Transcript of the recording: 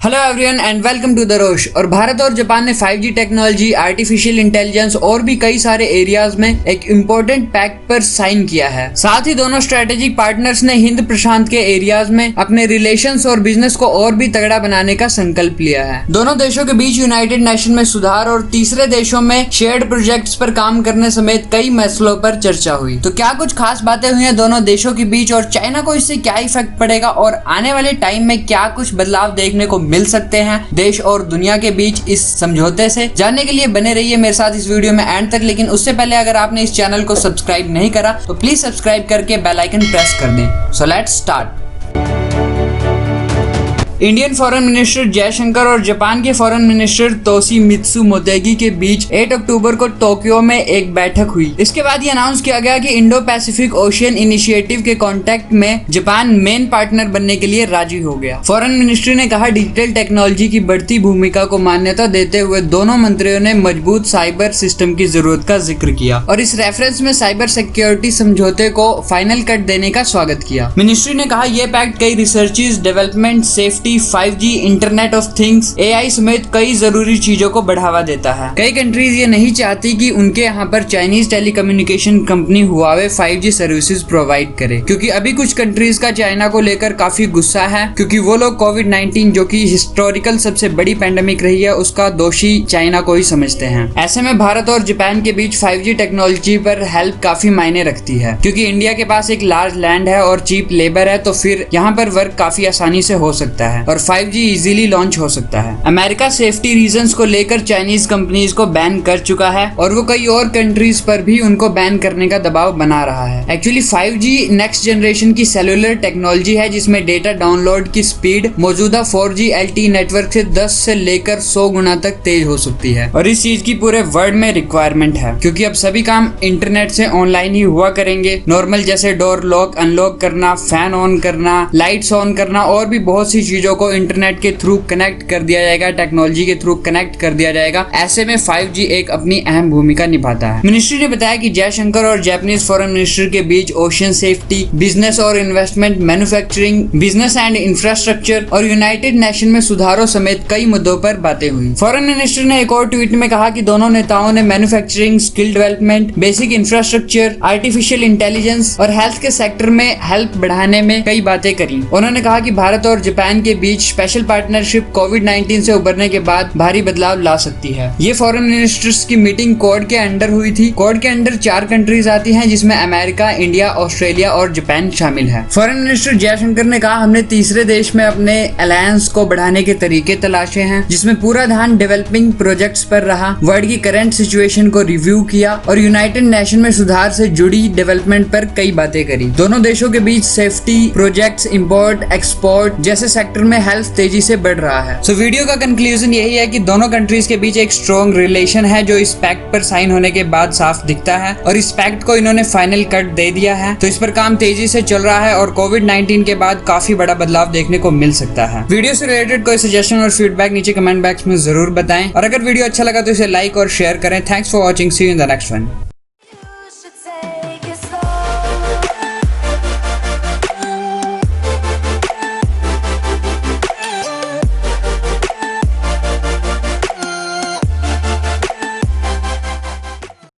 Hello everyone and welcome to the Rosh. और भारत और Japan ने 5G टेक्नोलॉजी, आर्टिफिशियल इंटेलिजेंस और भी कई सारे एरियाज में एक इम्पोर्टेंट पैक्ट पर साइन किया है। साथ ही दोनों स्ट्रेटेजिक पार्टनर्स ने हिंद प्रशांत के एरियाज में अपने रिलेशंस और बिजनेस को और भी तगड़ा बनाने का संकल्प लिया है। दोनों देशों के बीच यूनाइटेड नेशन में सुधार और तीसरे देशों में शेयर्ड प्रोजेक्ट्स पर काम करने समेत कई मसलों पर चर्चा हुई। तो क्या कुछ खास बातें हुई हैं दोनों देशों के बीच और चाइना को इससे क्या इफेक्ट पड़ेगा और आने वाले टाइम में क्या कुछ बदलाव देखने को मिल सकते हैं देश और दुनिया के बीच इस समझौते से, जानने के लिए बने रहिए मेरे साथ इस वीडियो में एंड तक। लेकिन उससे पहले अगर आपने इस चैनल को सब्सक्राइब नहीं करा तो प्लीज सब्सक्राइब करके बेल आइकन प्रेस कर दें। So let's start. Indian foreign minister Jaishankar और जापान के फॉरेन मिनिस्टर तोशिमित्सु मोटेगी के बीच 8 अक्टूबर को टोक्यो में एक बैठक हुई। इसके बाद ये अनाउंस किया गया कि इंडो पैसिफिक ओशियन इनिशिएटिव के कॉन्टेक्ट में जापान मेन पार्टनर बनने के लिए राजी हो गया। फॉरेन मिनिस्ट्री ने कहा डिजिटल टेक्नोलॉजी की बढ़ती भूमिका को मान्यता देते हुए दोनों मंत्रियों ने मजबूत साइबर सिस्टम की जरूरत का जिक्र किया और इस रेफरेंस में साइबर सिक्योरिटी समझौते को फाइनल कट देने का स्वागत किया। मिनिस्ट्री ने कहा यह पैक्ट कई researches, development, safety, 5G, internet of things, AI समेत कई जरूरी चीजों को बढ़ावा देता है। कई कंट्रीज ये नहीं चाहती कि उनके यहाँ पर Chinese telecommunication company Huawei 5G services provide करे, क्योंकि अभी कुछ कंट्रीज का चाइना को लेकर काफी गुस्सा है, क्योंकि वो लोग कोविड-19 जो कि हिस्टोरिकल सबसे बड़ी पैंडेमिक रही है उसका दोषी चाइना को ही समझते हैं। ऐसे में भारत और जापान के बीच 5G टेक्नोलॉजी पर हेल्प काफी मायने रखती है, क्योंकि इंडिया के पास एक लार्ज लैंड है और चीप लेबर है, तो फिर यहाँ पर वर्क काफी आसानी से हो सकता है और 5G इजीली लॉन्च हो सकता है। अमेरिका सेफ्टी रीजंस को लेकर चाइनीज कंपनीज को बैन कर चुका है और वो कई और कंट्रीज पर भी उनको बैन करने का दबाव बना रहा है। एक्चुअली 5G नेक्स्ट जनरेशन की सेलुलर टेक्नोलॉजी है जिसमें डेटा डाउनलोड की स्पीड मौजूदा 4G LTE नेटवर्क से 10 से लेकर 100 गुना तक तेज हो सकती है और इस चीज की पूरे वर्ल्ड में रिक्वायरमेंट है, क्योंकि अब सभी काम इंटरनेट से ऑनलाइन ही हुआ करेंगे। नॉर्मल जैसे डोर लॉक अनलॉक करना, फैन ऑन करना, लाइट्स ऑन करना और भी बहुत सी चीजों को इंटरनेट के थ्रू कनेक्ट कर दिया जाएगा, टेक्नोलॉजी के थ्रू कनेक्ट कर दिया जाएगा। ऐसे में 5G एक अपनी अहम भूमिका निभाता है। मिनिस्ट्री ने बताया कि जयशंकर और जापानीज फॉरेन मिनिस्टर के बीच ओशियन सेफ्टी, बिजनेस और investment, manufacturing, business and infrastructure और यूनाइटेड नेशन में सुधारों समेत कई मुद्दों पर बातें हुई। फॉरेन मिनिस्टर ने एक और ट्वीट में कहा कि दोनों नेताओं ने manufacturing, skill development, basic infrastructure, artificial intelligence और हेल्थ के सेक्टर में हेल्प बढ़ाने में कई बातें करी। उन्होंने कहा कि भारत और जापान के बीच स्पेशल पार्टनरशिप कोविड-19 से उबरने के बाद भारी बदलाव ला सकती है। ये फॉरेन मिनिस्टर्स की मीटिंग क्वाड के अंडर हुई थी। क्वाड के अंडर 4 कंट्रीज आती हैं जिसमें अमेरिका, इंडिया, ऑस्ट्रेलिया और जापान शामिल है। फॉरेन मिनिस्टर जयशंकर ने कहा हमने तीसरे देश में अपने अलायंस को बढ़ाने के तरीके तलाशे हैं, जिसमें पूरा ध्यान डेवलपिंग प्रोजेक्ट्स पर रहा, वर्ल्ड की करंट सिचुएशन को रिव्यू किया और यूनाइटेड नेशन में सुधार से जुड़ी डेवलपमेंट पर कई बातें करी। दोनों देशों के बीच सेफ्टी प्रोजेक्ट्स, इंपोर्ट एक्सपोर्ट जैसे सेक्टर में हेल्थ तेजी से बढ़ रहा है। सो वीडियो का कंक्लूजन यही है कि दोनों कंट्रीज के बीच एक स्ट्रॉन्ग रिलेशन है जो इस पैक्ट पर साइन होने के बाद साफ दिखता है और इस पैक्ट को इन्होंने फाइनल कट दे दिया है। तो इस पर काम तेजी से चल रहा है और कोविड-19 के बाद काफी बड़ा बदलाव देखने को मिल सकता है। वीडियो से रिलेटेड कोई सजेशन और फीडबैक नीचे कमेंट बॉक्स में जरूर बताएं और अगर वीडियो अच्छा लगा तो इसे लाइक और शेयर करें। Thanks for watching, see you in the next one.